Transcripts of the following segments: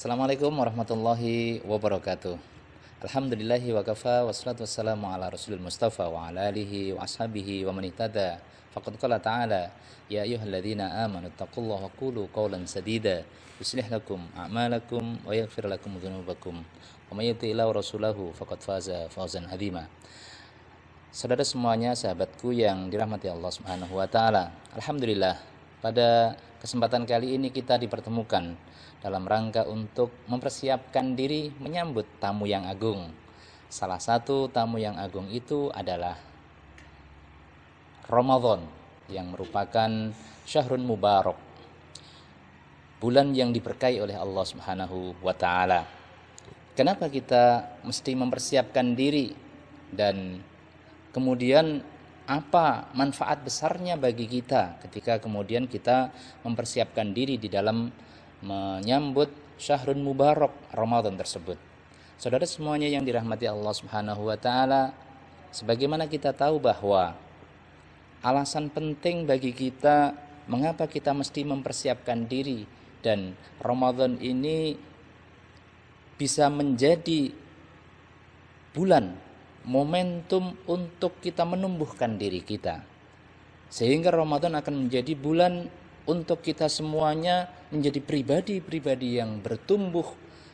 Assalamualaikum warahmatullahi wabarakatuh. Alhamdulillahi wa kafa wassalatu wassalamu ala rasulil mustafa wa ala alihi wa ashabihi wa man ihtada. Faqad qala ta'ala ya ayyuhalladzina amanu taqullaha wa qulu qawlan sadida yuslih lakum a'malakum wa yaghfir lakum dzunubakum wa may yuti'illahu rasulahu faqad faza fawzan 'azima. Saudara semuanya, sahabatku yang dirahmati Allah Subhanahu wa taala. Alhamdulillah, pada kesempatan kali ini kita dipertemukan dalam rangka untuk mempersiapkan diri menyambut tamu yang agung. Salah satu tamu yang agung itu adalah Ramadan, yang merupakan syahrun mubarak, bulan yang diberkahi oleh Allah Subhanahu wa taala. Kenapa kita mesti mempersiapkan diri, dan kemudian apa manfaat besarnya bagi kita ketika kemudian kita mempersiapkan diri di dalam menyambut syahrun mubarak Ramadan tersebut? Saudara semuanya yang dirahmati Allah Subhanahu wa taala, sebagaimana kita tahu bahwa alasan penting bagi kita mengapa kita mesti mempersiapkan diri, dan Ramadan ini bisa menjadi bulan momentum untuk kita menumbuhkan diri kita, sehingga Ramadan akan menjadi bulan untuk kita semuanya menjadi pribadi-pribadi yang bertumbuh,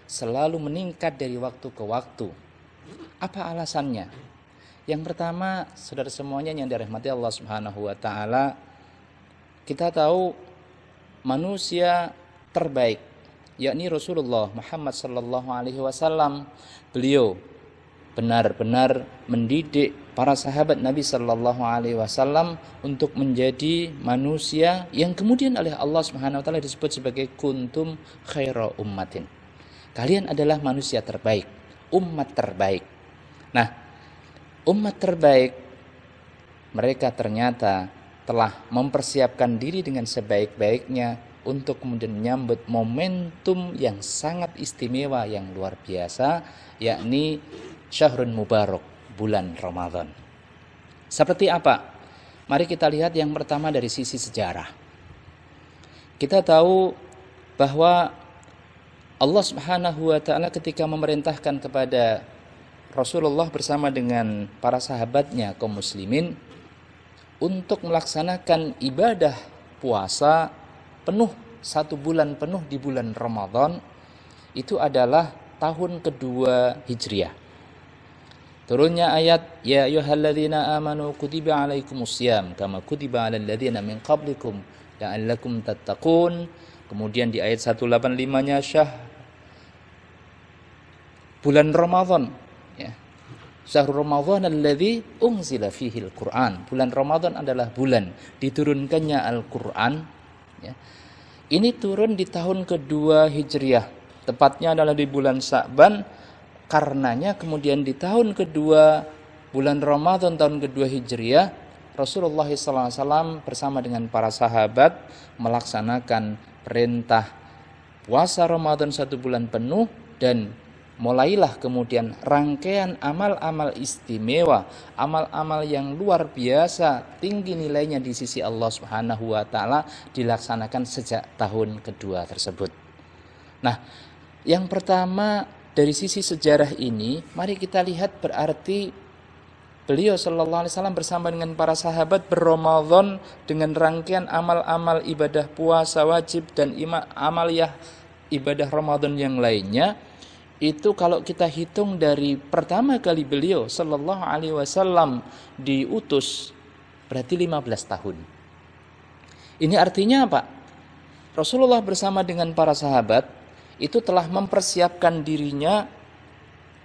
selalu meningkat dari waktu ke waktu. Apa alasannya? Yang pertama, saudara semuanya yang dirahmati Allah Subhanahu wa taala, kita tahu manusia terbaik, yakni Rasulullah Muhammad sallallahu alaihi wasallam, beliau benar-benar mendidik para sahabat Nabi sallallahu alaihi wasallam untuk menjadi manusia yang kemudian oleh Allah Subhanahu wa taala disebut sebagai kuntum khaira ummatin. Kalian adalah manusia terbaik, umat terbaik. Nah, umat terbaik mereka ternyata telah mempersiapkan diri dengan sebaik-baiknya untuk kemudian menyambut momentum yang sangat istimewa, yang luar biasa, yakni syahrun mubarak, bulan Ramadan. Seperti apa? Mari kita lihat yang pertama dari sisi sejarah. Kita tahu bahwa Allah Subhanahu wa taala ketika memerintahkan kepada Rasulullah bersama dengan para sahabatnya kaum muslimin untuk melaksanakan ibadah puasa penuh, 1 bulan penuh di bulan Ramadan, itu adalah tahun kedua Hijriah. Turunnya ayat ya ayyuhalladzina amanu kutiba alaikumusiyam kama kutiba alal ladzina min qablikum la'allakum tattaqun. Kemudian di ayat 185-nya bulan Ramadan, ya. Syahrul Ramadan alladzi unzila fihil Qur'an. Bulan Ramadan adalah bulan diturunkannya Al-Qur'an, ya. Ini turun di tahun kedua Hijriah, tepatnya adalah di bulan Sya'ban. Karenanya kemudian di tahun kedua bulan Ramadan, tahun kedua Hijriah, Rasulullah SAW bersama dengan para sahabat melaksanakan perintah puasa Ramadan 1 bulan penuh, dan mulailah kemudian rangkaian amal-amal istimewa, amal-amal yang luar biasa, tinggi nilainya di sisi Allah Subhanahu wa taala, dilaksanakan sejak tahun kedua tersebut. Nah, yang pertama dari sisi sejarah ini, mari kita lihat berarti beliau sallallahu alaihi wasallam bersama dengan para sahabat berRamadan dengan rangkaian amal-amal ibadah puasa wajib dan amaliyah ibadah Ramadan yang lainnya. Itu kalau kita hitung dari pertama kali beliau sallallahu alaihi wasallam diutus, berarti 15 tahun. Ini artinya apa? Rasulullah bersama dengan para sahabat itu telah mempersiapkan dirinya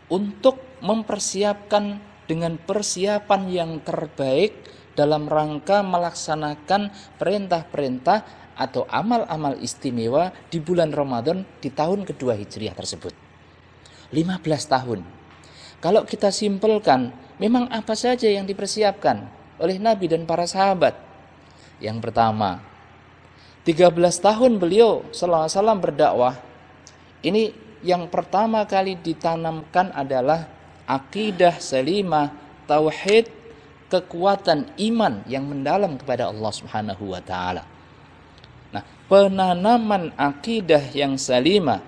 untuk mempersiapkan dengan persiapan yang terbaik dalam rangka melaksanakan perintah-perintah atau amal-amal istimewa di bulan Ramadan di tahun kedua Hijriah tersebut. 15 tahun. Kalau kita simpelkan, memang apa saja yang dipersiapkan oleh Nabi dan para sahabat? Yang pertama, 13 tahun beliau sallallahu alaihi wasallam berdakwah. Ini yang pertama kali ditanamkan adalah akidah salimah, tauhid, kekuatan iman yang mendalam kepada Allah Subhanahu wa taala. Nah, penanaman akidah yang salimah,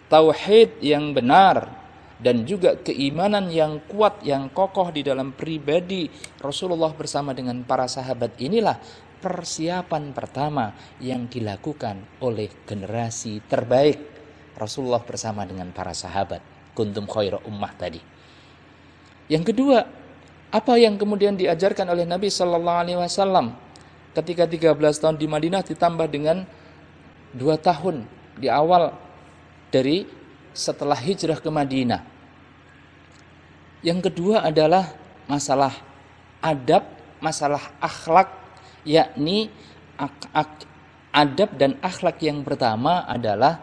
tauhid yang benar, dan juga keimanan yang kuat, yang kokoh di dalam pribadi Rasulullah bersama dengan para sahabat, inilah persiapan pertama yang dilakukan oleh generasi terbaik Rasulullah bersama dengan para sahabat. Kuntum khaira ummah tadi. Yang kedua, apa yang kemudian diajarkan oleh Nabi Sallallahu Alaihi Wasallam ketika 13 tahun di Madinah ditambah dengan 2 tahun di awal dari setelah hijrah ke Madinah. Yang kedua adalah masalah adab, masalah akhlak, yakni adab dan akhlak yang pertama adalah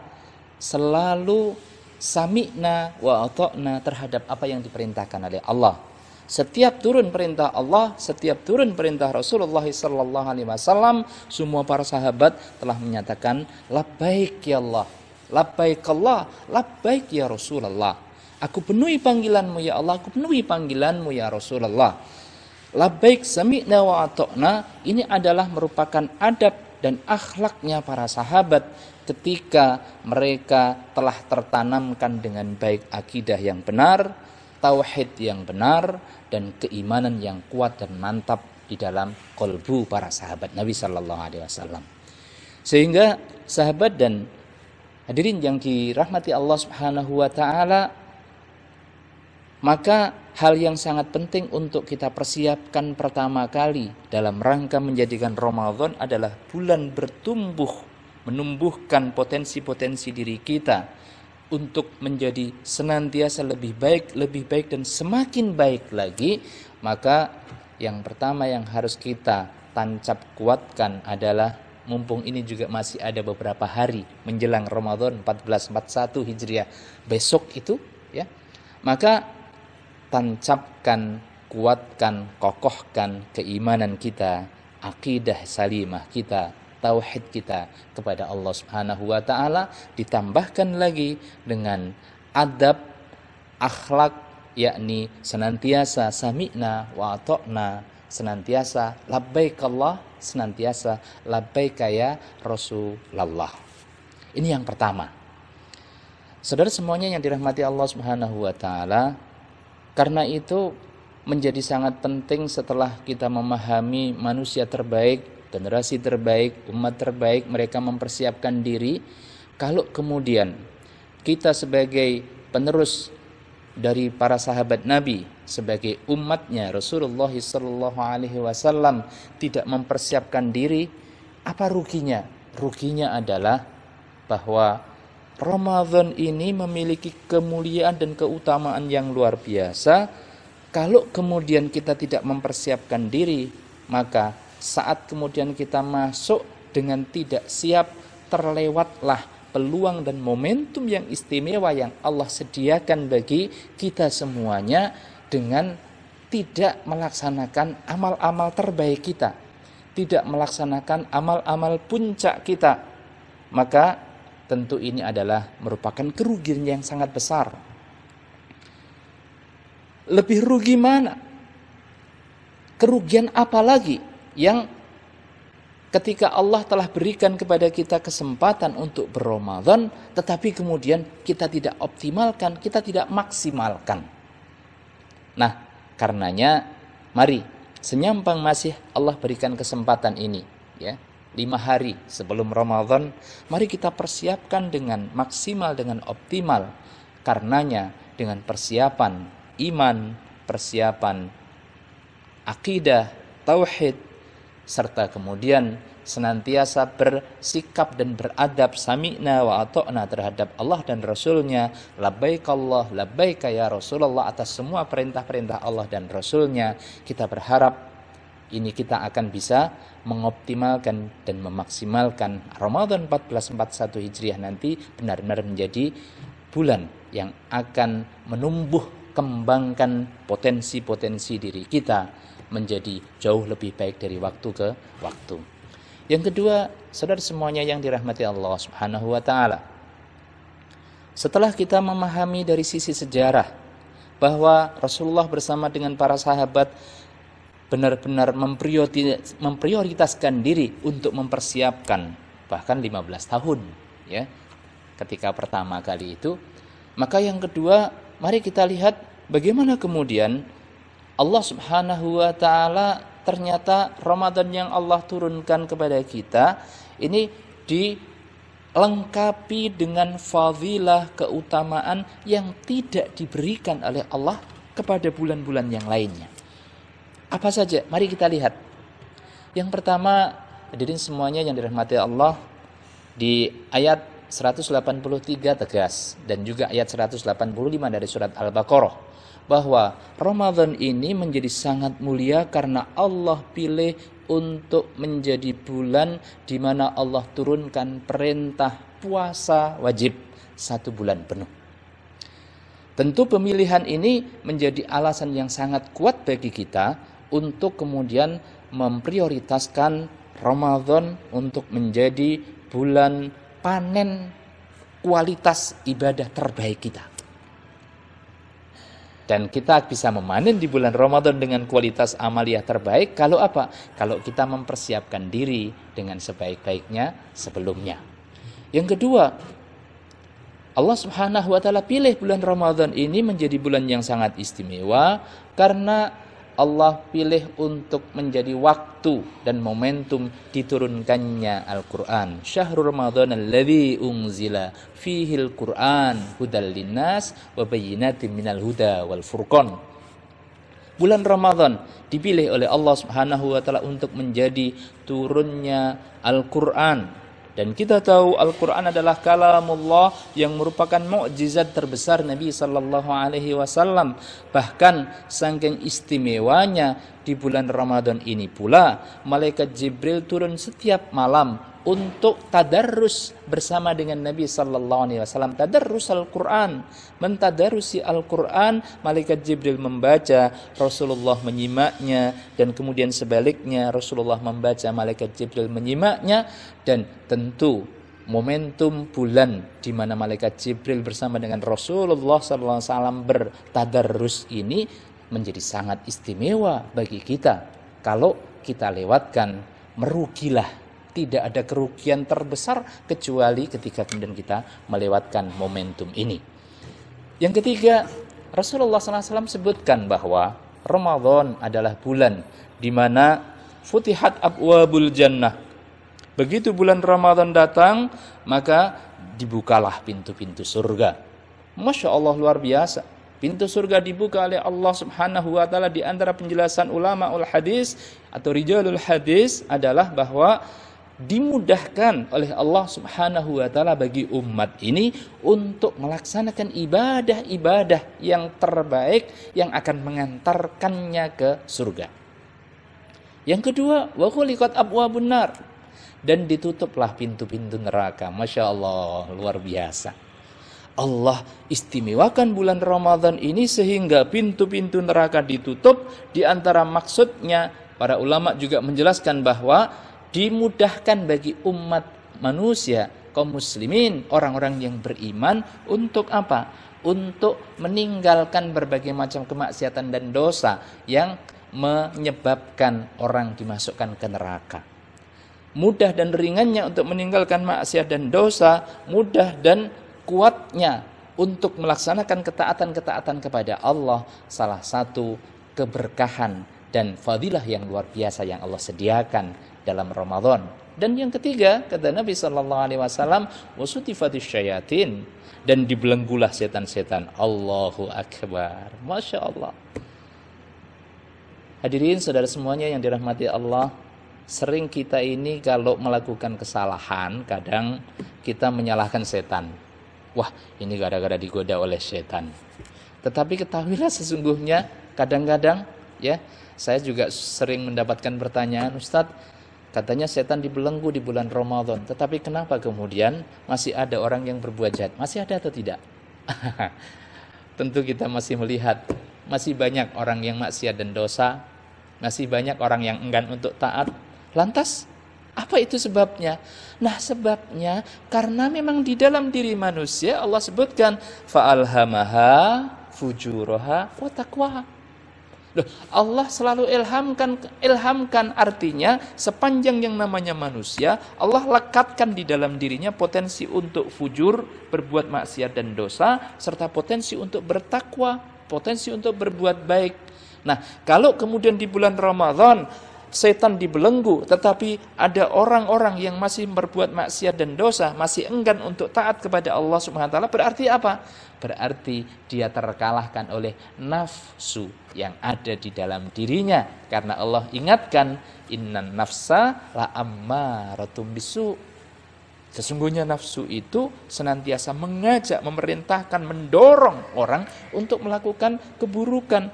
selalu sami'na wa ata'na terhadap apa yang diperintahkan oleh Allah. Setiap turun perintah Allah, setiap turun perintah Rasulullah sallallahu alaihi wasallam, semua para sahabat telah menyatakan labbaik ya Allah, labbaik Allah, labbaik ya Rasulullah. Aku penuhi panggilanmu ya Allah, aku penuhi panggilanmu ya Rasulullah. Labbaik sami'na wa ata'na ini adalah merupakan adab dan akhlaknya para sahabat ketika mereka telah tertanamkan dengan baik akidah yang benar, tauhid yang benar, dan keimanan yang kuat dan mantap di dalam kolbu para sahabat Nabi Sallallahu Alaihi Wasallam. Sehingga sahabat dan hadirin yang dirahmati Allah Subhanahu Wa Taala, maka hal yang sangat penting untuk kita persiapkan pertama kali dalam rangka menjadikan Ramadan adalah bulan bertumbuh, menumbuhkan potensi-potensi diri kita untuk menjadi senantiasa lebih baik dan semakin baik lagi. Maka yang pertama yang harus kita tancap kuatkan adalah, mumpung ini juga masih ada beberapa hari menjelang Ramadan 1441 Hijriah besok itu ya, maka tancapkan, kuatkan, kokohkan keimanan kita, akidah salimah kita, tauhid kita kepada Allah Subhanahu wa taala, ditambahkan lagi dengan adab, akhlak, yakni senantiasa sami'na wa ata'na, senantiasa labbaik Allah, senantiasa labbaik ya Rasulullah. Ini yang pertama. Saudara semuanya yang dirahmati Allah Subhanahu wa taala, karena itu menjadi sangat penting setelah kita memahami manusia terbaik, generasi terbaik, umat terbaik, mereka mempersiapkan diri. Kalau kemudian kita sebagai penerus dari para sahabat Nabi, sebagai umatnya Rasulullah sallallahu alaihi wasallam tidak mempersiapkan diri, apa ruginya? Ruginya adalah bahwa Ramadan ini memiliki kemuliaan dan keutamaan yang luar biasa. Kalau kemudian kita tidak mempersiapkan diri, maka saat kemudian kita masuk dengan tidak siap, terlewatlah peluang dan momentum yang istimewa yang Allah sediakan bagi kita semuanya dengan tidak melaksanakan amal-amal terbaik kita, tidak melaksanakan amal-amal puncak kita. Maka tentu ini adalah merupakan kerugian yang sangat besar. Lebih rugi mana? Kerugian apa lagi yang ketika Allah telah berikan kepada kita kesempatan untuk berRamadan, tetapi kemudian kita tidak optimalkan, kita tidak maksimalkan. Nah, karenanya mari senyampang masih Allah berikan kesempatan ini, ya, 5 hari sebelum Ramadan, mari kita persiapkan dengan maksimal, dengan optimal. Karenanya dengan persiapan iman, persiapan akidah, tauhid, serta kemudian senantiasa bersikap dan beradab sami'na wa ata'na terhadap Allah dan Rasulnya, labbaik Allah, labbaik ya Rasulullah, atas semua perintah-perintah Allah dan Rasulnya. Kita berharap ini kita akan bisa mengoptimalkan dan memaksimalkan Ramadan 1441 Hijriah nanti benar-benar menjadi bulan yang akan menumbuh kembangkan potensi-potensi diri kita menjadi jauh lebih baik dari waktu ke waktu. Yang kedua, saudara semuanya yang dirahmati Allah Subhanahu wa taala, setelah kita memahami dari sisi sejarah bahwa Rasulullah bersama dengan para sahabat benar-benar memprioritaskan diri untuk mempersiapkan bahkan 15 tahun, ya, ketika pertama kali itu. Maka yang kedua, mari kita lihat bagaimana kemudian Allah Subhanahu wa taala ternyata Ramadan yang Allah turunkan kepada kita ini dilengkapi dengan fadilah keutamaan yang tidak diberikan oleh Allah kepada bulan-bulan yang lainnya. Apa saja? Mari kita lihat. Yang pertama, hadirin semuanya yang dirahmati Allah, di ayat 183 tegas dan juga ayat 185 dari surat Al-Baqarah bahwa Ramadan ini menjadi sangat mulia karena Allah pilih untuk menjadi bulan di mana Allah turunkan perintah puasa wajib 1 bulan penuh. Tentu pemilihan ini menjadi alasan yang sangat kuat bagi kita untuk kemudian memprioritaskan Ramadan untuk menjadi bulan panen kualitas ibadah terbaik kita. Dan kita bisa memanen di bulan Ramadan dengan kualitas amaliyah terbaik kalau apa? Kalau kita mempersiapkan diri dengan sebaik-baiknya sebelumnya. Yang kedua, Allah Subhanahu wa taala pilih bulan Ramadan ini menjadi bulan yang sangat istimewa karena Allah pilih untuk menjadi waktu dan momentum diturunkannya Al-Quran. Syahrul Ramadan alladzi unzila fihil Quran hudal linnas wa bayyinatin minal huda wal furqan. Bulan Ramadan dipilih oleh Allah Subhanahu wa taala untuk menjadi turunnya Al-Quran. Dan kita tahu Al-Quran adalah kalamullah yang merupakan mukjizat terbesar Nabi sallallahu alaihi wasallam. Bahkan saking istimewanya di bulan Ramadan ini pula malaikat Jibril turun setiap malam untuk tadarrus bersama dengan Nabi sallallahu alaihi wasallam. Tadarrus Al-Quran, mentadarusi Al-Quran, malaikat Jibril membaca, Rasulullah menyimaknya, dan kemudian sebaliknya Rasulullah membaca, malaikat Jibril menyimaknya. Dan tentu momentum bulan di mana malaikat Jibril bersama dengan Rasulullah sallallahu alaihi wasallam bertadarrus ini menjadi sangat istimewa bagi kita. Kalau kita lewatkan, merugilah. Tidak ada kerugian terbesar kecuali ketika kemudian kita melewatkan momentum ini. Yang ketiga, Rasulullah SAW sebutkan bahwa Ramadan adalah bulan di mana futihat abwabul jannah. Begitu bulan Ramadan datang, maka dibukalah pintu-pintu surga. Masya Allah, luar biasa. Pintu surga dibuka oleh Allah Subhanahu wa taala. Di antara penjelasan ulama ul hadis atau rijalul hadis adalah bahwa dimudahkan oleh Allah Subhanahu wa taala bagi umat ini untuk melaksanakan ibadah-ibadah yang terbaik yang akan mengantarkannya ke surga. Yang kedua, wa khuliqat abwabun nar, dan ditutuplah pintu-pintu neraka. Masya Allah, luar biasa. Allah istimewakan bulan Ramadan ini sehingga pintu-pintu neraka ditutup. Di antara maksudnya, para ulama juga menjelaskan bahwa dimudahkan bagi umat manusia, kaum muslimin, orang-orang yang beriman untuk apa? Untuk meninggalkan berbagai macam kemaksiatan dan dosa yang menyebabkan orang dimasukkan ke neraka. Mudah dan ringannya untuk meninggalkan maksiat dan dosa, mudah dan kuatnya untuk melaksanakan ketaatan-ketaatan kepada Allah, salah satu keberkahan dan fadilah yang luar biasa yang Allah sediakan dalam Ramadan. Dan yang ketiga, kata Nabi sallallahu alaihi wasallam, wasutifatish syayatin, dan dibelenggulah setan-setan. Allahu akbar. Masya Allah. Hadirin saudara semuanya yang dirahmati Allah, sering kita ini kalau melakukan kesalahan, kadang kita menyalahkan setan. Wah, ini gara-gara digoda oleh setan. Tetapi ketahuilah sesungguhnya kadang-kadang ya, saya juga sering mendapatkan pertanyaan, Ustadz, katanya setan dibelenggu di bulan Ramadan, tetapi kenapa kemudian masih ada orang yang berbuat jahat? Masih ada atau tidak? Tentu kita masih melihat, masih banyak orang yang maksiat dan dosa, masih banyak orang yang enggan untuk taat. Lantas, apa itu sebabnya? Nah, sebabnya karena memang di dalam diri manusia Allah sebutkan fa'alhamaha fujuraha wa taqwaha. Loh, Allah selalu ilhamkan artinya sepanjang yang namanya manusia, Allah lekatkan di dalam dirinya potensi untuk fujur, berbuat maksiat dan dosa, serta potensi untuk bertakwa, potensi untuk berbuat baik. Nah, kalau kemudian di bulan Ramadan setan dibelenggu, tetapi ada orang-orang yang masih berbuat maksiat dan dosa, masih enggan untuk taat kepada Allah Subhanahu wa taala, berarti apa? Berarti dia terkalahkan oleh nafsu yang ada di dalam dirinya, karena Allah ingatkan, innan nafsa la ammaratum bisu. Sesungguhnya nafsu itu senantiasa mengajak, memerintahkan, mendorong orang untuk melakukan keburukan.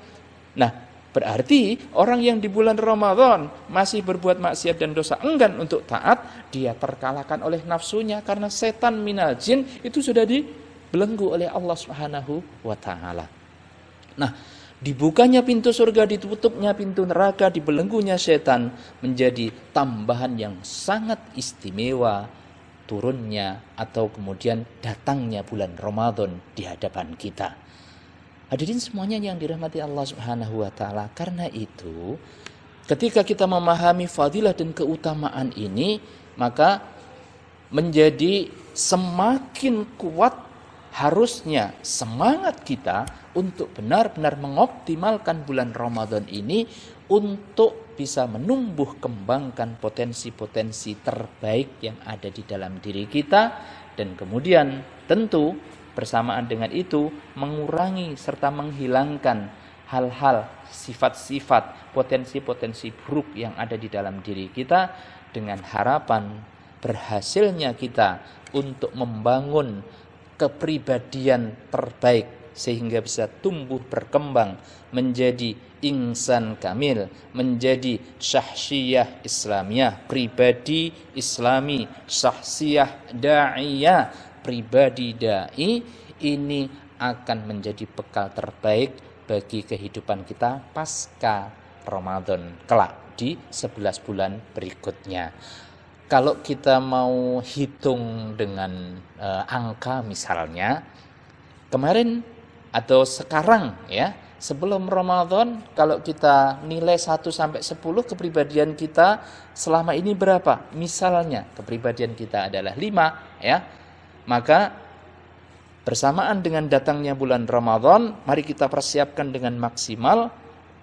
Nah, berarti orang yang di bulan Ramadan masih berbuat maksiat dan dosa, enggan untuk taat, dia terkalahkan oleh nafsunya, karena setan minal jin itu sudah dibelenggu oleh Allah Subhanahu wa taala. Nah, dibukanya pintu surga, ditutupnya pintu neraka, dibelenggunya setan menjadi tambahan yang sangat istimewa turunnya atau kemudian datangnya bulan Ramadan di hadapan kita. Hadirin semuanya yang dirahmati Allah Subhanahu wa taala, karena itu ketika kita memahami fadilah dan keutamaan ini, maka menjadi semakin kuat harusnya semangat kita untuk benar-benar mengoptimalkan bulan Ramadan ini untuk bisa menumbuh kembangkan potensi-potensi terbaik yang ada di dalam diri kita, dan kemudian tentu bersamaan dengan itu mengurangi serta menghilangkan hal-hal, sifat-sifat, potensi-potensi buruk yang ada di dalam diri kita, dengan harapan berhasilnya kita untuk membangun kepribadian terbaik sehingga bisa tumbuh berkembang menjadi insan kamil, menjadi syahsiyah Islamiyah, pribadi Islami, syahsiyah da'iyah, pribadi dai. Ini akan menjadi bekal terbaik bagi kehidupan kita pasca Ramadan kelak di 11 bulan berikutnya. Kalau kita mau hitung dengan angka misalnya, kemarin atau sekarang ya, sebelum Ramadan, kalau kita nilai 1 sampai 10 kepribadian kita selama ini berapa? Misalnya kepribadian kita adalah 5 ya. Maka bersamaan dengan datangnya bulan Ramadan, mari kita persiapkan dengan maksimal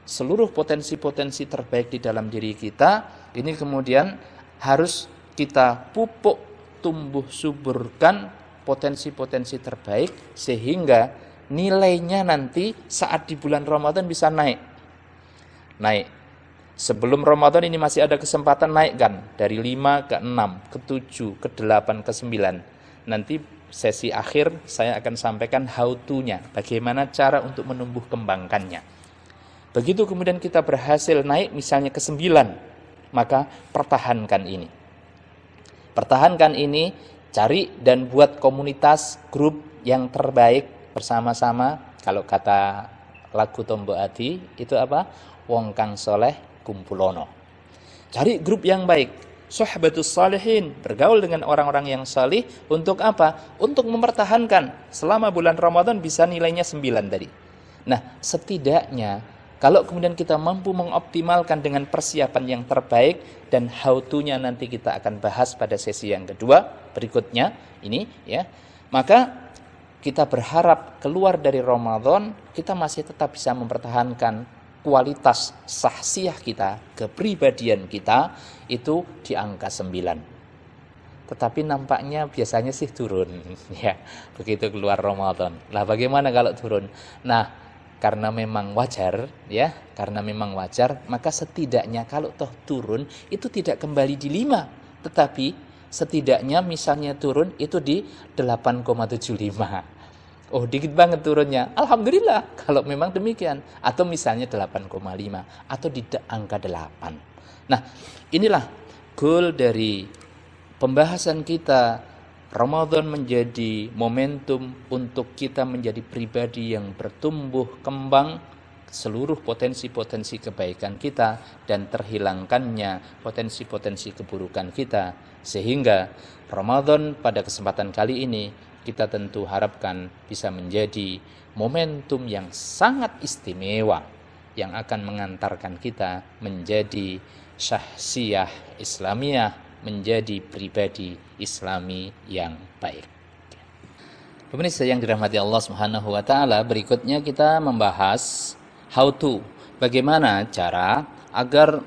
seluruh potensi-potensi terbaik di dalam diri kita. Ini kemudian harus kita pupuk, tumbuh suburkan potensi-potensi terbaik, sehingga nilainya nanti saat di bulan Ramadan bisa naik. Sebelum Ramadan ini masih ada kesempatan naik kan, dari 5 ke 6, ke 7, ke 8, ke 9. Nanti sesi akhir saya akan sampaikan how to-nya, bagaimana cara untuk menumbuh kembangkannya. Begitu kemudian kita berhasil naik misalnya ke 9, maka pertahankan ini. Pertahankan ini, cari dan buat komunitas, grup yang terbaik bersama-sama. Kalau kata lagu Tombo Adi, itu apa? Wong kang soleh kumpulono. Cari grup yang baik, Sohbatus salihin, bergaul dengan orang-orang yang salih. Untuk apa? Untuk mempertahankan selama bulan Ramadan bisa nilainya 9 tadi. Nah, setidaknya kalau kemudian kita mampu mengoptimalkan dengan persiapan yang terbaik, dan how to-nya nanti kita akan bahas pada sesi yang kedua berikutnya ini ya, maka kita berharap keluar dari Ramadan kita masih tetap bisa mempertahankan kualitas sahsiah kita, kepribadian kita itu di angka 9. Tetapi nampaknya biasanya sih turun ya, begitu keluar Ramadan. Lah bagaimana kalau turun? Nah, karena memang wajar ya, maka setidaknya kalau toh turun itu tidak kembali di 5, tetapi setidaknya misalnya turun itu di 8,75. Oh, dikit banget turunnya. Alhamdulillah kalau memang demikian. Atau misalnya 8,5 atau di angka 8. Nah, inilah goal dari pembahasan kita. Ramadan menjadi momentum untuk kita menjadi pribadi yang bertumbuh kembang seluruh potensi-potensi kebaikan kita dan terhilangkannya potensi-potensi keburukan kita, sehingga Ramadan pada kesempatan kali ini kita tentu harapkan bisa menjadi momentum yang sangat istimewa yang akan mengantarkan kita menjadi syahsiyah Islamiyah, menjadi pribadi Islami yang baik. Pemirsa yang dirahmati Allah Subhanahu wa taala, berikutnya kita membahas how to, bagaimana cara agar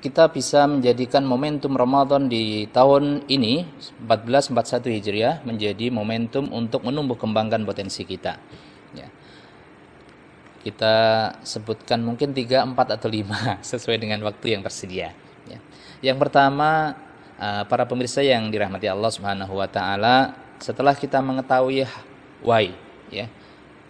kita bisa menjadikan momentum Ramadan di tahun ini 1441 Hijriah menjadi momentum untuk menumbuh kembangkan potensi kita. Ya. Kita sebutkan mungkin 3, 4 atau 5 sesuai dengan waktu yang tersedia. Ya. Yang pertama, para pemirsa yang dirahmati Allah Subhanahu wa taala, setelah kita mengetahui why, ya,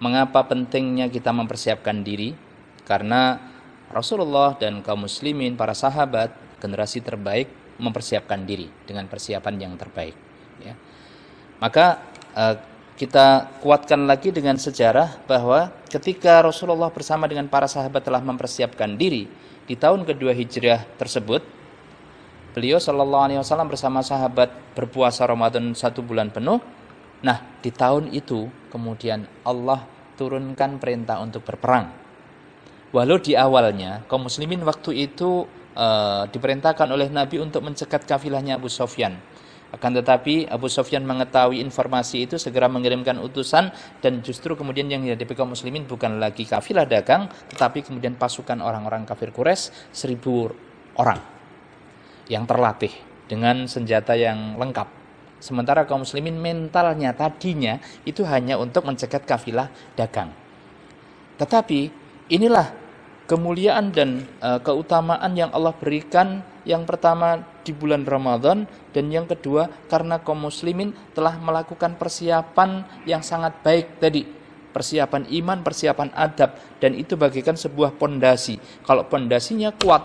mengapa pentingnya kita mempersiapkan diri, karena Rasulullah dan kaum muslimin, para sahabat, generasi terbaik mempersiapkan diri dengan persiapan yang terbaik. Ya. Maka kita kuatkan lagi dengan sejarah bahwa ketika Rasulullah bersama dengan para sahabat telah mempersiapkan diri di tahun kedua Hijriah tersebut, beliau Shallallahu Alaihi Wasallam bersama sahabat berpuasa Ramadan 1 bulan penuh. Nah, di tahun itu kemudian Allah turunkan perintah untuk berperang. Walau di awalnya kaum muslimin waktu itu diperintahkan oleh Nabi untuk mencegat kafilahnya Abu Sufyan. Akan tetapi Abu Sufyan mengetahui informasi itu, segera mengirimkan utusan, dan justru kemudian yang dihadapi kaum muslimin bukan lagi kafilah dagang, tetapi kemudian pasukan orang-orang kafir Quraisy 1000 orang yang terlatih dengan senjata yang lengkap. Sementara kaum muslimin mentalnya tadinya itu hanya untuk mencegat kafilah dagang. Tetapi inilah kemuliaan dan keutamaan yang Allah berikan, yang pertama di bulan Ramadan, dan yang kedua karena kaum muslimin telah melakukan persiapan yang sangat baik tadi, persiapan iman, persiapan adab, dan itu bagaikan sebuah pondasi. Kalau pondasinya kuat,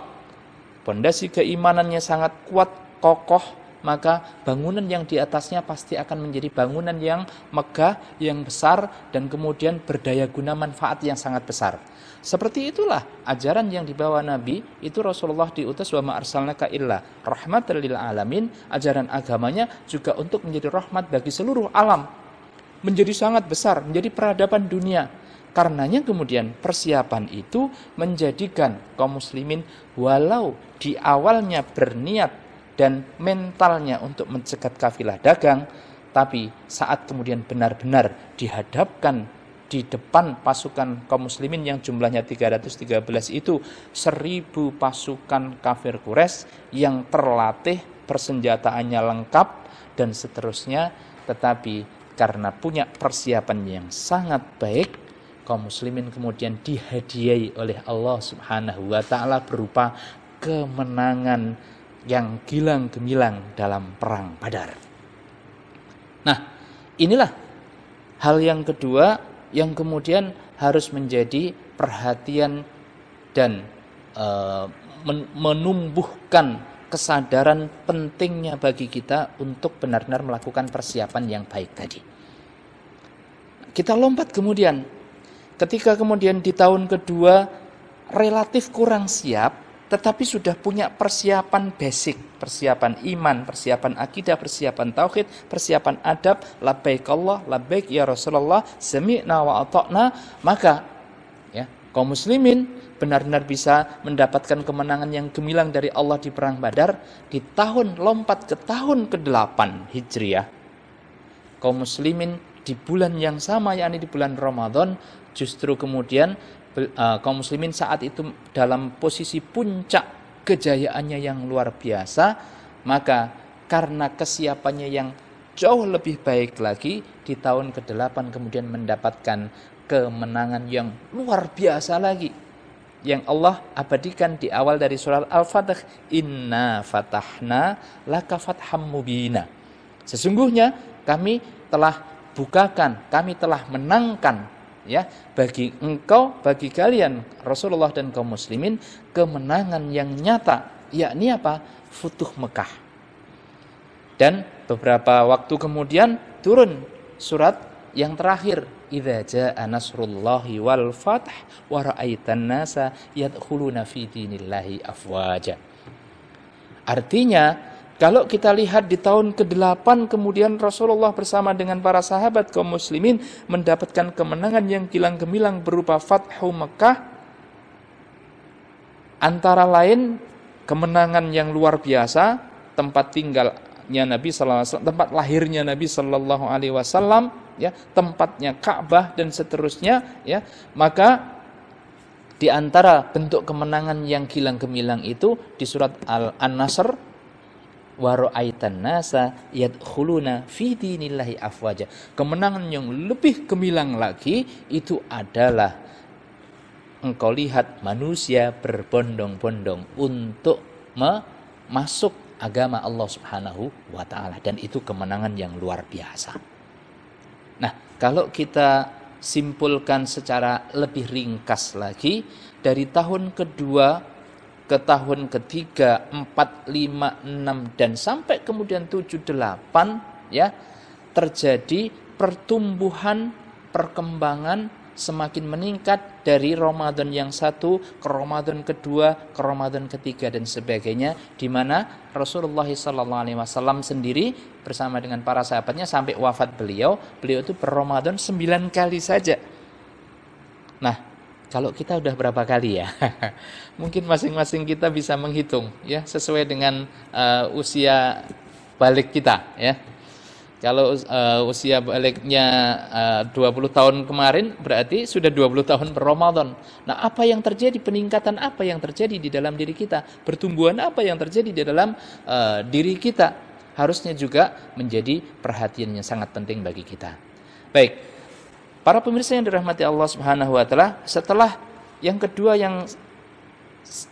pondasi keimanannya sangat kuat, kokoh, maka bangunan yang di atasnya pasti akan menjadi bangunan yang megah, yang besar, dan kemudian berdaya guna manfaat yang sangat besar. Seperti itulah ajaran yang dibawa Nabi, itu Rasulullah diutus wa ma arsalnaka illa rahmatan lil alamin. Ajaran agamanya juga untuk menjadi rahmat bagi seluruh alam, menjadi sangat besar, menjadi peradaban dunia. Karenanya kemudian persiapan itu menjadikan kaum muslimin walau di awalnya berniat dan mentalnya untuk mencegat kafilah dagang, tapi saat kemudian benar-benar dihadapkan di depan pasukan kaum muslimin yang jumlahnya 313 itu, 1000 pasukan kafir Quraisy yang terlatih, persenjataannya lengkap dan seterusnya, tetapi karena punya persiapan yang sangat baik, kaum muslimin kemudian dihadiahi oleh Allah Subhanahu wa taala berupa kemenangan yang gilang gemilang dalam perang Badar. Nah, inilah hal yang kedua yang kemudian harus menjadi perhatian dan menumbuhkan kesadaran pentingnya bagi kita untuk benar-benar melakukan persiapan yang baik tadi. Kita lompat kemudian, ketika kemudian di tahun kedua relatif kurang siap, tetapi sudah punya persiapan basic, persiapan iman, persiapan akidah, persiapan tauhid, persiapan adab, labbaik Allah, labbaik ya Rasulullah, sami'na wa ata'na, maka ya, kaum muslimin benar-benar bisa mendapatkan kemenangan yang gemilang dari Allah di perang Badar. Di tahun lompat ke tahun ke-8 Hijriah, kaum muslimin di bulan yang sama, yakni di bulan Ramadan, justru kemudian kaum muslimin saat itu dalam posisi puncak kejayaannya yang luar biasa. Maka karena kesiapannya yang jauh lebih baik lagi, di tahun ke-8 kemudian mendapatkan kemenangan yang luar biasa lagi, yang Allah abadikan di awal dari surah Al-Fatih, inna fatahna laka fatham mubina, sesungguhnya kami telah bukakan, kami telah menangkan, ya, bagi engkau, bagi kalian Rasulullah dan kaum muslimin, kemenangan yang nyata, yakni apa? Futuh Mekah. Dan beberapa waktu kemudian turun surat yang terakhir, idza jaa nasrullahi wal fath wa ra'aitan nasa yadkhuluna fi dinillahi afwaja. Artinya, kalau kita lihat di tahun ke-8 kemudian Rasulullah bersama dengan para sahabat kaum muslimin mendapatkan kemenangan yang gilang gemilang berupa Fathu Mekah. Antara lain kemenangan yang luar biasa, tempat tinggalnya Nabi sallallahu alaihi wasallam, tempat lahirnya Nabi sallallahu alaihi wasallam, ya, tempatnya Ka'bah dan seterusnya, ya. Maka di antara bentuk kemenangan yang gilang gemilang itu di surat An-Nasr, wa ra'aitan nasa yadkhuluna fi dinillahi afwaja. Kemenangan yang lebih gemilang lagi itu adalah engkau lihat manusia berbondong-bondong untuk masuk agama Allah Subhanahu wa taala, dan itu kemenangan yang luar biasa. Nah, kalau kita simpulkan secara lebih ringkas lagi, dari tahun kedua ke tahun ketiga, 4, 5, 6 dan sampai kemudian 7, 8, ya, terjadi pertumbuhan, perkembangan semakin meningkat dari Ramadan yang satu ke Ramadan kedua, ke Ramadan ketiga dan sebagainya, di mana Rasulullah SAW sendiri bersama dengan para sahabatnya sampai wafat beliau itu berRamadan 9 kali saja. Nah, kalau kita udah berapa kali ya? Mungkin masing-masing kita bisa menghitung, ya, sesuai dengan usia balik kita, ya. Kalau usia baliknya 20 tahun kemarin, berarti sudah 20 tahun berRamadan. Nah, apa yang terjadi, peningkatan apa yang terjadi di dalam diri kita, pertumbuhan apa yang terjadi di dalam diri kita, harusnya juga menjadi perhatian yang sangat penting bagi kita. Baik, para pemirsa yang dirahmati Allah Subhanahu wa taala, setelah yang kedua yang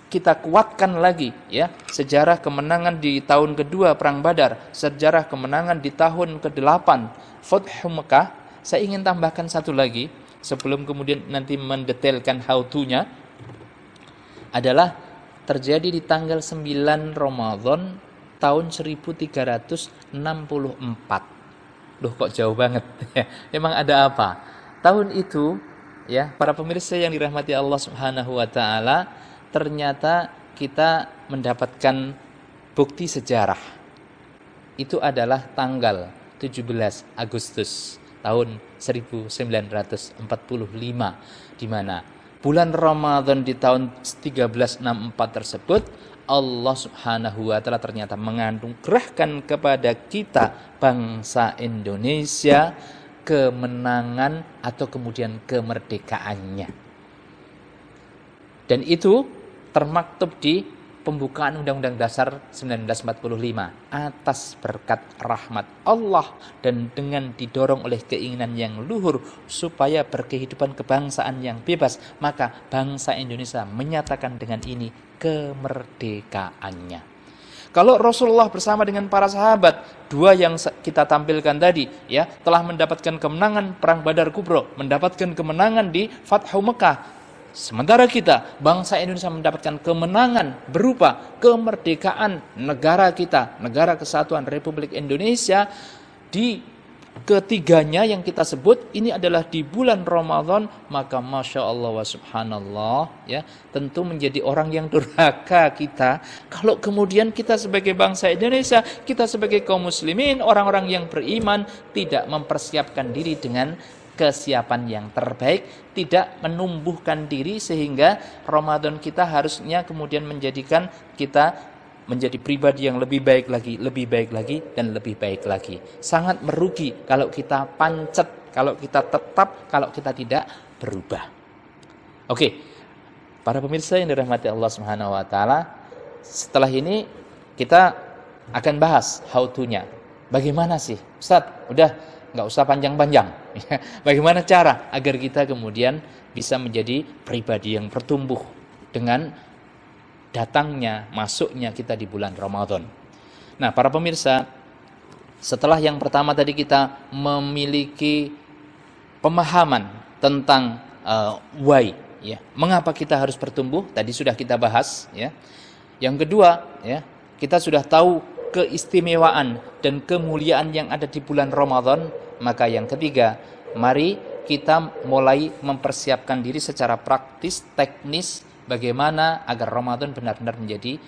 kita kuatkan lagi, ya, sejarah kemenangan di tahun kedua Perang Badar, sejarah kemenangan di tahun ke-8 Fathu Mekah. Saya ingin tambahkan satu lagi sebelum kemudian nanti mendetailkan how to-nya, adalah terjadi di tanggal 9 Ramadan tahun 1364. Loh, kok jauh banget? Emang ada apa? Tahun itu, ya, para pemirsa yang dirahmati Allah Subhanahu wa taala, ternyata kita mendapatkan bukti sejarah. Itu adalah tanggal 17 Agustus tahun 1945, di mana bulan Ramadan di tahun 1364 tersebut Allah Subhanahu wa taala ternyata menganugerahkan kepada kita bangsa Indonesia kemenangan atau kemudian kemerdekaannya. Dan itu termaktub di pembukaan Undang-Undang Dasar 1945 atas berkat rahmat Allah dan dengan didorong oleh keinginan yang luhur supaya berkehidupan kebangsaan yang bebas, maka bangsa Indonesia menyatakan dengan ini kemerdekaannya. Kalau Rasulullah bersama dengan para sahabat, dua yang kita tampilkan tadi, ya, telah mendapatkan kemenangan Perang Badar Kubro, mendapatkan kemenangan di Fathu Mekah. Sementara kita, bangsa Indonesia, mendapatkan kemenangan berupa kemerdekaan negara kita, Negara Kesatuan Republik Indonesia. Di ketiganya yang kita sebut ini adalah di bulan Ramadan, maka Masya Allah wa Subhanallah, ya, tentu menjadi orang yang durhaka kita kalau kemudian kita sebagai bangsa Indonesia, kita sebagai kaum muslimin, orang-orang yang beriman, tidak mempersiapkan diri dengan kesiapan yang terbaik, tidak menumbuhkan diri sehingga Ramadan kita harusnya kemudian menjadikan kita menjadi pribadi yang lebih baik lagi, lebih baik lagi, dan lebih baik lagi. Sangat merugi kalau kita pancet, kalau kita tetap, kalau kita tidak berubah. Oke, para pemirsa yang dirahmati Allah Subhanahu wa taala, setelah ini kita akan bahas how to-nya. Bagaimana sih, Ustaz? Udah nggak usah panjang-panjang. Bagaimana cara agar kita kemudian bisa menjadi pribadi yang bertumbuh dengan datangnya, masuknya kita di bulan Ramadan. Nah, para pemirsa, setelah yang pertama tadi kita memiliki pemahaman tentang why, ya, mengapa kita harus bertumbuh, tadi sudah kita bahas, ya. Yang kedua, ya, kita sudah tahu keistimewaan dan kemuliaan yang ada di bulan Ramadan. Maka yang ketiga, mari kita mulai mempersiapkan diri secara praktis, teknis, bagaimana agar Ramadan benar-benar menjadi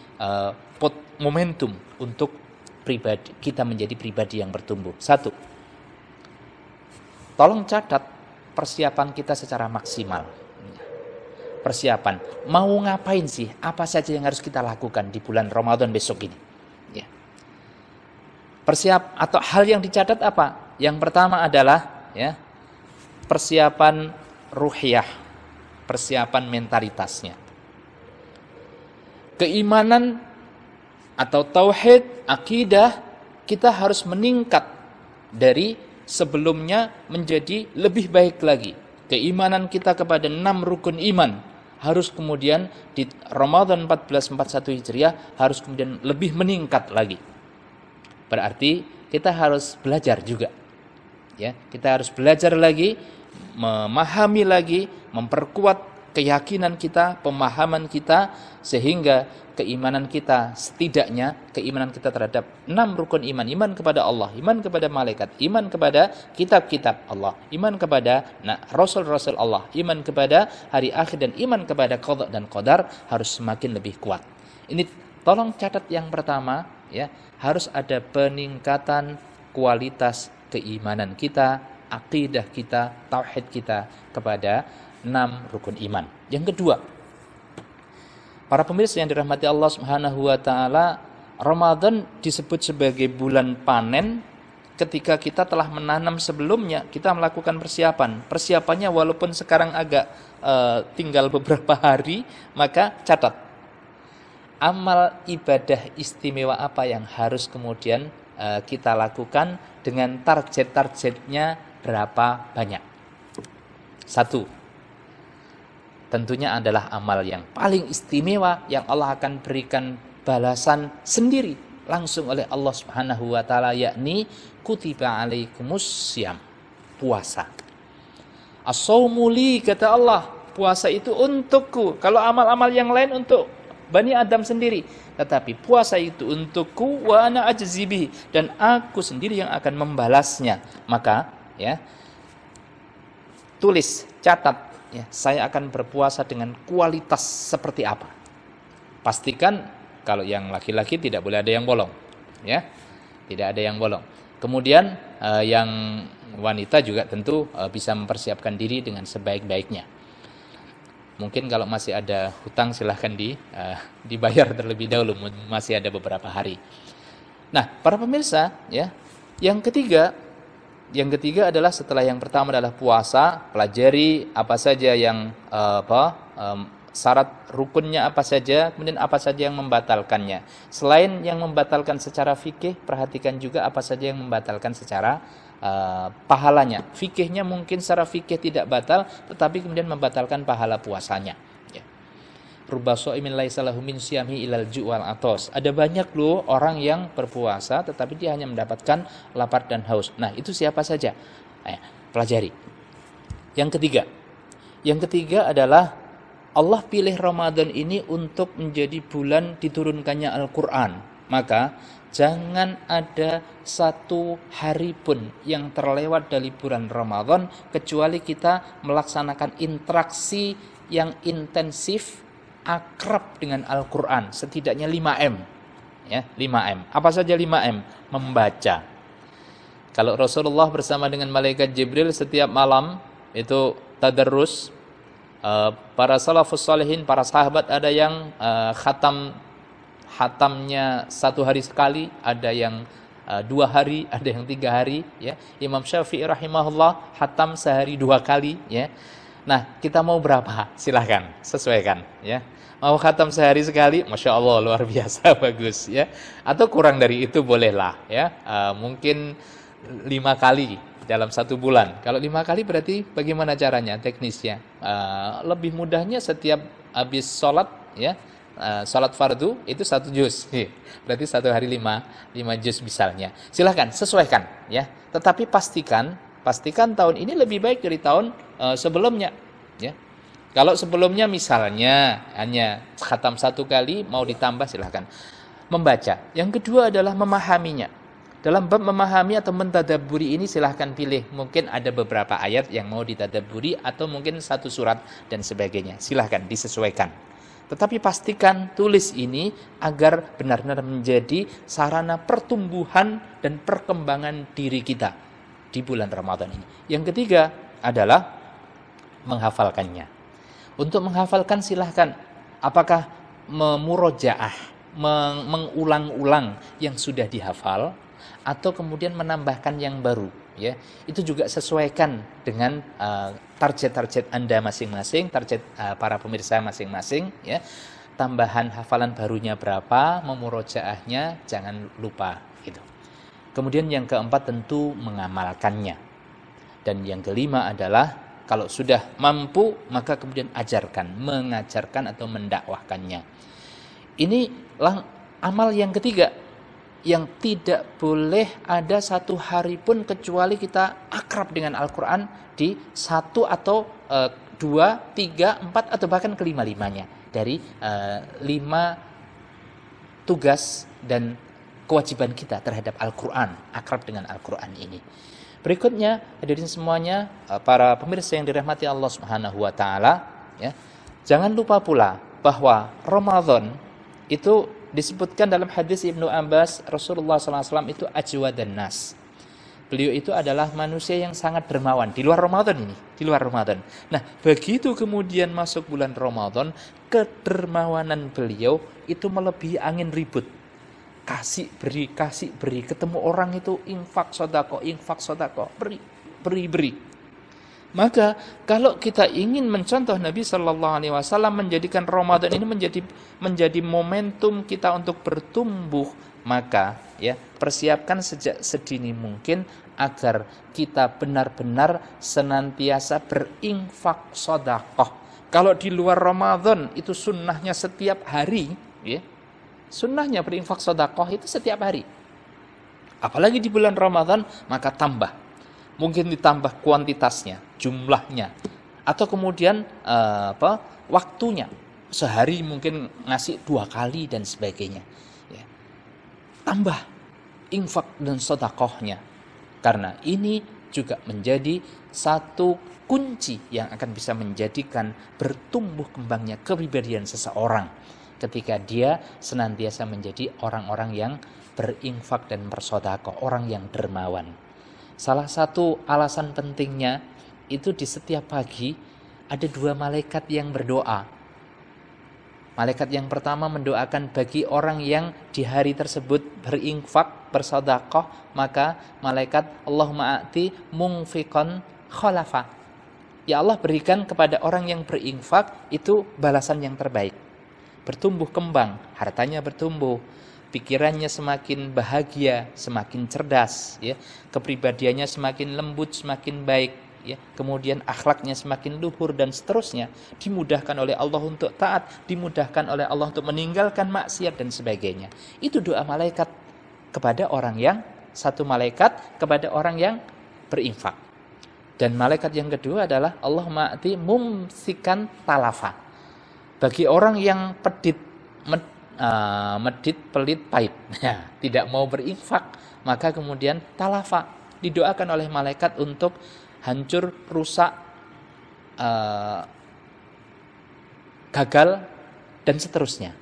momentum untuk pribadi kita menjadi pribadi yang bertumbuh. Satu, tolong catat persiapan kita secara maksimal. persiapan. Mau ngapain sih? Apa saja yang harus kita lakukan di bulan Ramadan besok ini? Ya. Atau hal yang dicatat apa? Yang pertama adalah ya, persiapan ruhiyah, persiapan mentalitasnya. Keimanan atau tauhid, akidah kita harus meningkat dari sebelumnya menjadi lebih baik lagi. Keimanan kita kepada 6 rukun iman harus kemudian di Ramadan 1441 Hijriah harus kemudian lebih meningkat lagi. Berarti kita harus belajar juga. Ya, kita harus belajar lagi, memahami lagi, memperkuat keyakinan kita, pemahaman kita, sehingga keimanan kita, setidaknya keimanan kita terhadap 6 rukun iman, iman kepada Allah, iman kepada malaikat, iman kepada kitab-kitab Allah, iman kepada rasul-rasul Allah, iman kepada hari akhir, dan iman kepada qada dan qadar harus semakin lebih kuat. Ini tolong catat yang pertama ya, harus ada peningkatan kualitas keimanan kita, akidah kita, tauhid kita kepada 6 rukun iman. Yang kedua, para pemirsa yang dirahmati Allah Subhanahu wa taala, Ramadan disebut sebagai bulan panen ketika kita telah menanam sebelumnya, kita melakukan persiapan. Persiapannya walaupun sekarang agak tinggal beberapa hari, maka catat. Amal ibadah istimewa apa yang harus kemudian kita lakukan dengan target-targetnya berapa banyak? 1. Tentunya adalah amal yang paling istimewa yang Allah akan berikan balasan sendiri langsung oleh Allah Subhanahu wa taala, yakni kutiba alaikumus syiyam, puasa. As-shaumu li, kata Allah, puasa itu untukku. Kalau amal-amal yang lain untuk Bani Adam sendiri, tetapi puasa itu untukku, wa ana ajzi bihi, dan aku sendiri yang akan membalasnya. Maka ya, tulis, catat ya, saya akan berpuasa dengan kualitas seperti apa. Pastikan kalau yang laki-laki tidak boleh ada yang bolong, ya, tidak ada yang bolong. Kemudian yang wanita juga tentu bisa mempersiapkan diri dengan sebaik-baiknya. Mungkin kalau masih ada hutang silahkan dibayar terlebih dahulu, masih ada beberapa hari. Nah, para pemirsa, ya, yang ketiga adalah setelah yang pertama adalah puasa, pelajari apa saja yang syarat rukunnya apa saja, kemudian apa saja yang membatalkannya. Selain yang membatalkan secara fikih, perhatikan juga apa saja yang membatalkan secara pahalanya. Fikihnya mungkin secara fikih tidak batal, tetapi kemudian membatalkan pahala puasanya. Rubba shaimin laisa lahu min syiyamihi ilal ju' wal atos. Ada banyak loh orang yang berpuasa tetapi dia hanya mendapatkan lapar dan haus. Nah, itu siapa saja? Pelajari. Yang ketiga adalah Allah pilih Ramadan ini untuk menjadi bulan diturunkannya Al-Qur'an. Maka jangan ada satu hari pun yang terlewat dari bulan Ramadan kecuali kita melaksanakan interaksi yang intensif, akrab dengan Al-Quran, setidaknya 5M. Ya, 5M. Apa saja 5M? Membaca. Kalau Rasulullah bersama dengan malaikat Jibril setiap malam itu tadarrus. Para salafus salihin, para sahabat ada yang khatamnya 1 hari sekali, ada yang 2 hari, ada yang 3 hari. Ya. Imam Syafi'i rahimahullah khatam sehari 2 kali. Ya. Nah, kita mau berapa? Silahkan, sesuaikan. Ya. Mau khatam sehari sekali, Masya Allah, luar biasa, bagus. Ya. Atau kurang dari itu bolehlah. Ya. Mungkin 5 kali dalam 1 bulan. Kalau 5 kali berarti bagaimana caranya, teknisnya? Lebih mudahnya setiap habis sholat, ya, sholat fardu itu 1 juz. Berarti 1 hari 5 juz misalnya. Silahkan, sesuaikan. Ya. Tetapi pastikan tahun ini lebih baik dari tahun sebelumnya. Ya. Kalau sebelumnya misalnya hanya khatam 1 kali, mau ditambah silahkan. Membaca. Yang kedua adalah memahaminya. Dalam bab memahami atau mentadabburi ini silahkan pilih. Mungkin ada beberapa ayat yang mau ditadabburi atau mungkin 1 surat dan sebagainya. Silahkan disesuaikan. Tetapi pastikan tulis ini agar benar-benar menjadi sarana pertumbuhan dan perkembangan diri kita di bulan Ramadan ini. Yang ketiga adalah menghafalkannya. Untuk menghafalkan silahkan. Apakah memurojaah, mengulang-ulang yang sudah dihafal, atau kemudian menambahkan yang baru, ya. Itu juga sesuaikan dengan target-target Anda masing-masing, target para pemirsa masing-masing, ya. Tambahan hafalan barunya berapa, memurojaahnya jangan lupa gitu. Kemudian yang keempat tentu mengamalkannya. Dan yang kelima adalah kalau sudah mampu, maka kemudian ajarkan, mengajarkan atau mendakwahkannya. Ini amal yang ketiga, yang tidak boleh ada satu hari pun kecuali kita akrab dengan Al-Quran di satu atau dua, tiga, empat, atau bahkan kelima-limanya. Dari 5 tugas dan kewajiban kita terhadap Al-Quran, akrab dengan Al-Quran ini. Berikutnya, hadirin semuanya, para pemirsa yang dirahmati Allah Subhanahu wa taala, ya. Jangan lupa pula bahwa Ramadan itu disebutkan dalam hadis Ibnu Abbas, Rasulullah SAW itu ajwadan nas. Beliau itu adalah manusia yang sangat dermawan di luar Ramadan ini, di luar Ramadan. Nah, begitu kemudian masuk bulan Ramadan, kedermawanan beliau itu melebihi angin ribut. Kasih beri, ketemu orang itu infak sodako, beri. Maka kalau kita ingin mencontoh Nabi Shallallahu Alaihi Wasallam, menjadikan Ramadan ini menjadi momentum kita untuk bertumbuh, maka ya persiapkan sejak sedini mungkin agar kita benar-benar senantiasa berinfak sodakoh. Kalau di luar Ramadan itu sunnahnya setiap hari, ya. Sunnahnya berinfak sodakoh itu setiap hari. Apalagi di bulan Ramadan, maka tambah. Mungkin ditambah kuantitasnya, jumlahnya, atau kemudian waktunya. Sehari mungkin ngasih 2 kali dan sebagainya. Ya. Tambah infak dan sodakohnya. Karena ini juga menjadi satu kunci yang akan bisa menjadikan bertumbuh kembangnya kepribadian seseorang, ketika dia senantiasa menjadi orang-orang yang berinfak dan bersedekah, orang yang dermawan. Salah satu alasan pentingnya itu di setiap pagi ada 2 malaikat yang berdoa. Malaikat yang pertama mendoakan bagi orang yang di hari tersebut berinfak, bersedekah, maka malaikat Allahumma a'ti mungfiqan khalafa. Ya Allah, berikan kepada orang yang berinfak itu balasan yang terbaik. Bertumbuh kembang, hartanya bertumbuh, pikirannya semakin bahagia, semakin cerdas, ya. Kepribadiannya semakin lembut, semakin baik, ya. Kemudian akhlaknya semakin luhur dan seterusnya. Dimudahkan oleh Allah untuk taat, dimudahkan oleh Allah untuk meninggalkan maksiat dan sebagainya. Itu doa malaikat kepada orang yang, satu malaikat kepada orang yang berinfak. Dan malaikat yang kedua adalah Allahumma ati mumsikan talafa. Bagi orang yang medit, pelit, pahit, ya, tidak mau berinfak, maka kemudian talafa, didoakan oleh malaikat untuk hancur, rusak, gagal, dan seterusnya.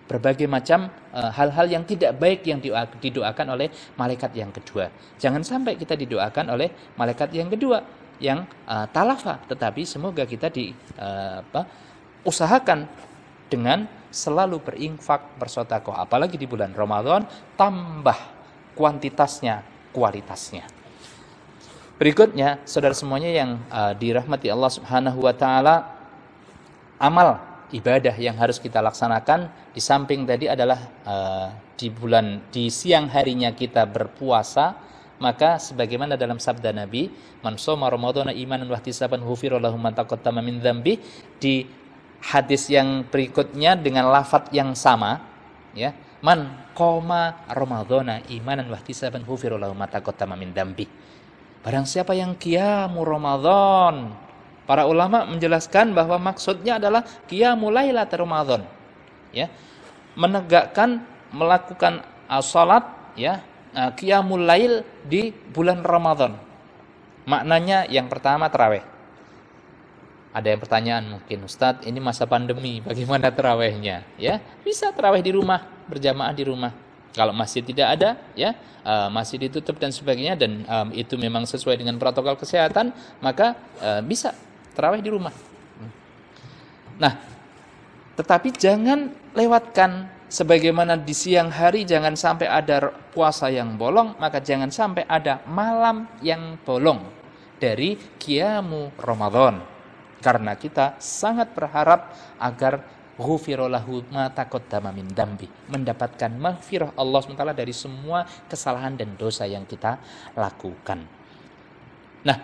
Berbagai macam hal-hal yang tidak baik yang didoakan oleh malaikat yang kedua. Jangan sampai kita didoakan oleh malaikat yang kedua yang talafa, tetapi semoga kita usahakan dengan selalu berinfak, bersedekah, apalagi di bulan Ramadan, tambah kuantitasnya, kualitasnya. Berikutnya, saudara semuanya yang dirahmati Allah Subhanahu wa taala, amal ibadah yang harus kita laksanakan di samping tadi adalah di siang harinya kita berpuasa, maka sebagaimana dalam sabda Nabi, man shoma ramadhana imanan wa ihtisaban ghufira lahu ma taqaddama min dzambi, di hadis yang berikutnya dengan lafaz yang sama, ya, man qoma ramadhana imanan wa ihtisaban ghufira lahu ma taqaddama min dzambi. Barang siapa yang qiyamul Ramadan, para ulama menjelaskan bahwa maksudnya adalah qiyamul lailatul Ramadan, ya, menegakkan, melakukan salat, ya, qiyamul lail di bulan Ramadan. Maknanya yang pertama tarawih. Ada yang pertanyaan mungkin, Ustadz, ini masa pandemi, bagaimana tarawihnya? Ya, bisa tarawih di rumah, berjamaah di rumah. Kalau masjid tidak ada, ya, masjid ditutup dan sebagainya, dan itu memang sesuai dengan protokol kesehatan, maka bisa tarawih di rumah. Nah, tetapi jangan lewatkan, sebagaimana di siang hari jangan sampai ada puasa yang bolong, maka jangan sampai ada malam yang bolong dari qiyamu Ramadan. Karena kita sangat berharap agar ghufira lahu ma taqaddama min dambi, mendapatkan maghfirah Allah SWT dari semua kesalahan dan dosa yang kita lakukan. Nah,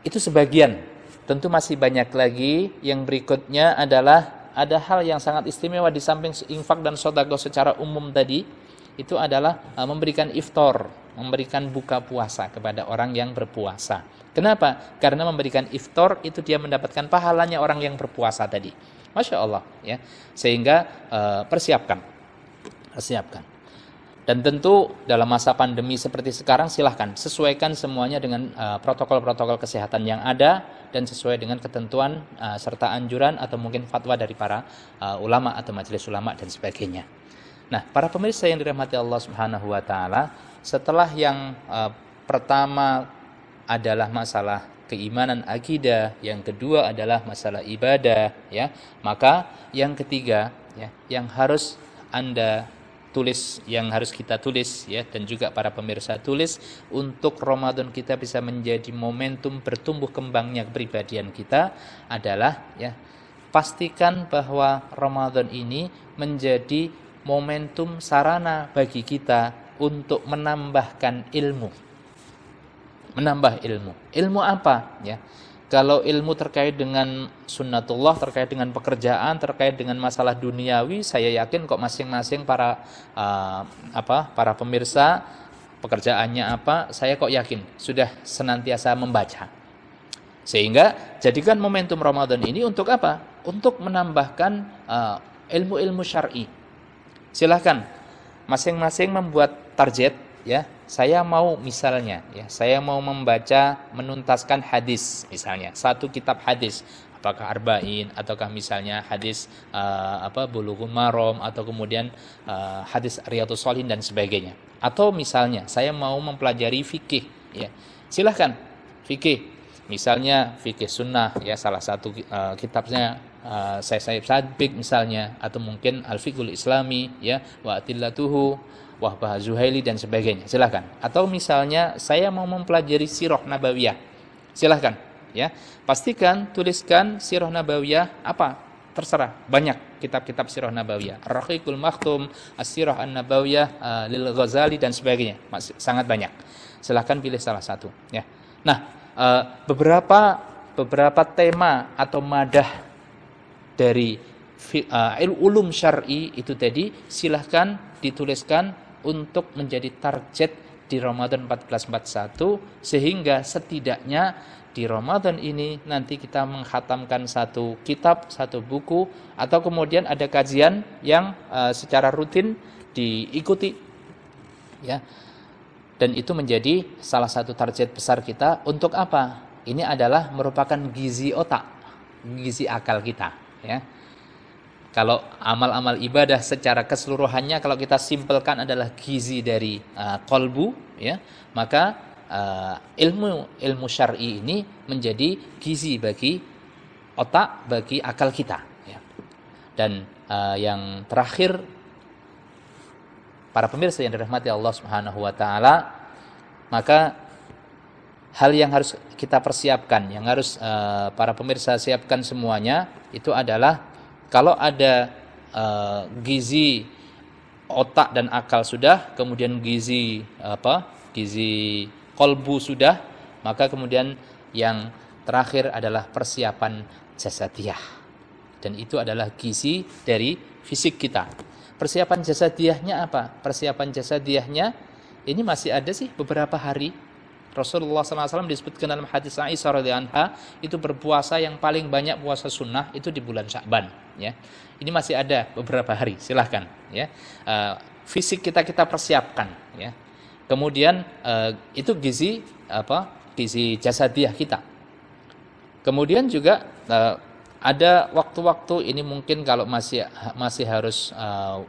itu sebagian. Tentu masih banyak lagi. Yang berikutnya adalah ada hal yang sangat istimewa di samping infak dan sedekah secara umum tadi, itu adalah memberikan iftar, memberikan buka puasa kepada orang yang berpuasa. Kenapa? Karena memberikan iftar itu dia mendapatkan pahalanya orang yang berpuasa tadi. Masya Allah, ya. Sehingga persiapkan. Dan tentu dalam masa pandemi seperti sekarang, silahkan sesuaikan semuanya dengan protokol-protokol kesehatan yang ada dan sesuai dengan ketentuan serta anjuran atau mungkin fatwa dari para ulama atau majelis ulama dan sebagainya. Nah, para pemirsa yang dirahmati Allah Subhanahu wa taala, setelah yang pertama adalah masalah keimanan akidah, yang kedua adalah masalah ibadah, ya. Maka yang ketiga, ya, yang harus Anda tulis, yang harus kita tulis, ya, dan juga para pemirsa tulis, untuk Ramadan kita bisa menjadi momentum bertumbuh kembangnya kepribadian kita adalah, ya, pastikan bahwa Ramadan ini menjadi momentum sarana bagi kita untuk menambahkan ilmu. Menambah ilmu. Ilmu apa? Ya. Kalau ilmu terkait dengan sunnatullah, terkait dengan pekerjaan, terkait dengan masalah duniawi, saya yakin kok masing-masing para pemirsa pekerjaannya apa, saya kok yakin sudah senantiasa membaca. Sehingga jadikan momentum Ramadan ini untuk apa? Untuk menambahkan ilmu-ilmu syar'i. Silahkan masing-masing membuat target, ya. Saya mau misalnya, ya, saya mau membaca, menuntaskan hadis misalnya, satu kitab hadis, apakah arba'in ataukah misalnya hadis Bulughul Maram atau kemudian hadis Riyadhus Shalihin dan sebagainya. Atau misalnya saya mau mempelajari fikih, ya. Silahkan fikih. Misalnya fikih sunnah, ya, salah satu kitabnya Syekh Sadbiq misalnya, atau mungkin Al-Fiqhul Islami, ya, wa atillatuhu Wahbah Zuhaili dan sebagainya. Silahkan. Atau misalnya saya mau mempelajari sirah nabawiyah. Silahkan, ya. Pastikan tuliskan sirah nabawiyah apa? Terserah. Banyak kitab-kitab sirah nabawiyah. Ar-Rahiqul Makhtum, As-Sirah An-Nabawiyah lil Ghazali dan sebagainya. Masih sangat banyak. Silahkan pilih salah satu, ya. Nah, beberapa tema atau madah dari ulum syar'i itu tadi silahkan dituliskan untuk menjadi target di Ramadan 1441, sehingga setidaknya di Ramadan ini nanti kita menghatamkan satu kitab, satu buku, atau kemudian ada kajian yang secara rutin diikuti, ya. Dan itu menjadi salah satu target besar kita. Untuk apa? Ini adalah merupakan gizi otak, gizi akal kita, ya. Kalau amal-amal ibadah secara keseluruhannya kalau kita simpelkan adalah gizi dari qalbu, ya, maka ilmu syar'i ini menjadi gizi bagi otak, bagi akal kita, ya. Dan yang terakhir, para pemirsa yang dirahmati Allah Subhanahu wa taala, maka hal yang harus kita persiapkan, yang harus para pemirsa siapkan semuanya, itu adalah kalau ada gizi otak dan akal sudah, kemudian gizi kolbu sudah, maka kemudian yang terakhir adalah persiapan jasadiyah. Dan itu adalah gizi dari fisik kita. Persiapan jasadiyahnya apa? Persiapan jasadiyahnya ini masih ada sih beberapa hari. Rasulullah SAW disebutkan dalam hadis Aisyah radhiyallahu anha, itu berpuasa yang paling banyak puasa sunnah itu di bulan Sya'ban, ya. Ini masih ada beberapa hari, silahkan, ya. Fisik kita persiapkan, ya. Kemudian itu gizi jasadiyah kita. Kemudian juga ada waktu-waktu ini mungkin kalau masih harus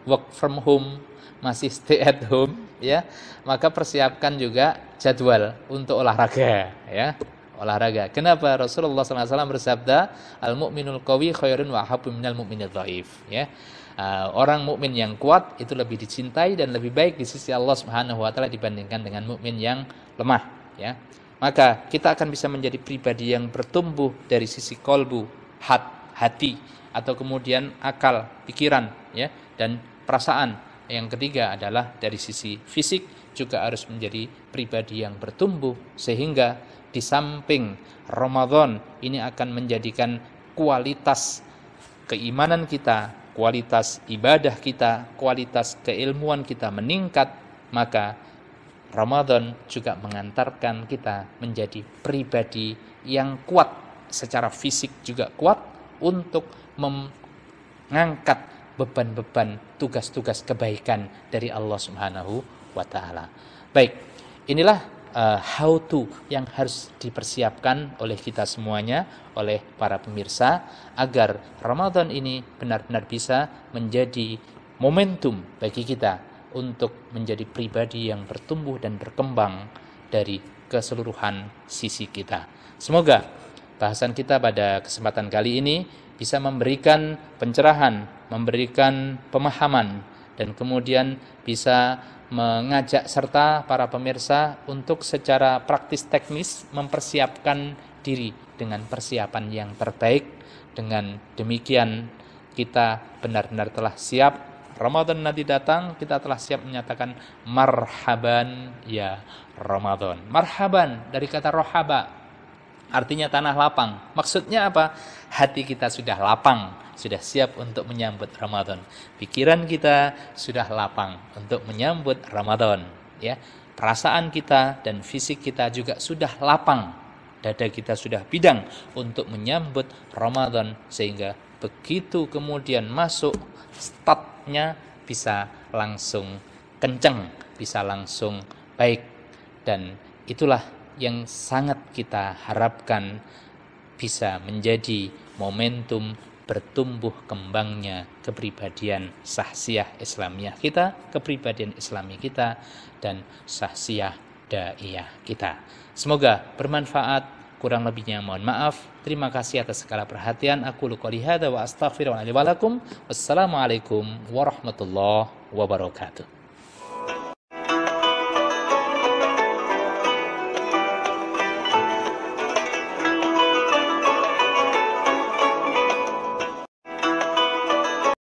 work from home, masih stay at home, ya, maka persiapkan juga jadwal untuk olahraga, ya. olahraga. Kenapa? Rasulullah SAW bersabda, al-mu'minul qawi khairun wa ahabbu minal mu'minil dhaif. Ya. Orang mukmin yang kuat itu lebih dicintai dan lebih baik di sisi Allah Subhanahu wa taala dibandingkan dengan mukmin yang lemah, ya. Maka kita akan bisa menjadi pribadi yang bertumbuh dari sisi kolbu, hati, atau kemudian akal, pikiran, ya, dan perasaan. Yang ketiga adalah dari sisi fisik juga harus menjadi pribadi yang bertumbuh, sehingga di samping Ramadan ini akan menjadikan kualitas keimanan kita, kualitas ibadah kita, kualitas keilmuan kita meningkat. Maka Ramadan juga mengantarkan kita menjadi pribadi yang kuat, secara fisik juga kuat untuk mengangkat beban-beban tugas-tugas kebaikan dari Allah Subhanahu wa taala. Baik, inilah how to yang harus dipersiapkan oleh kita semuanya, oleh para pemirsa, agar Ramadan ini benar-benar bisa menjadi momentum bagi kita untuk menjadi pribadi yang bertumbuh dan berkembang dari keseluruhan sisi kita. Semoga bahasan kita pada kesempatan kali ini bisa memberikan pencerahan, memberikan pemahaman, dan kemudian bisa mengajak serta para pemirsa untuk secara praktis teknis mempersiapkan diri dengan persiapan yang terbaik. Dengan demikian kita benar-benar telah siap. Ramadan nanti datang, kita telah siap menyatakan marhaban ya Ramadan. Marhaban dari kata rohaba, artinya tanah lapang. Maksudnya apa? Hati kita sudah lapang, sudah siap untuk menyambut Ramadan. Pikiran kita sudah lapang untuk menyambut Ramadan, ya. Perasaan kita dan fisik kita juga sudah lapang. Dada kita sudah bidang untuk menyambut Ramadan, sehingga begitu kemudian masuk, startnya bisa langsung kencang, bisa langsung baik. Dan itulah yang sangat kita harapkan bisa menjadi momentum bertumbuh kembangnya kepribadian sahsiah Islamiyah kita, kepribadian Islami kita, dan sahsiah daiyah kita. Semoga bermanfaat. Kurang lebihnya mohon maaf. Terima kasih atas segala perhatian. Aku qouli hadza wa astaghfirullaha li wa lakum. Wassalamualaikum warahmatullahi wabarakatuh.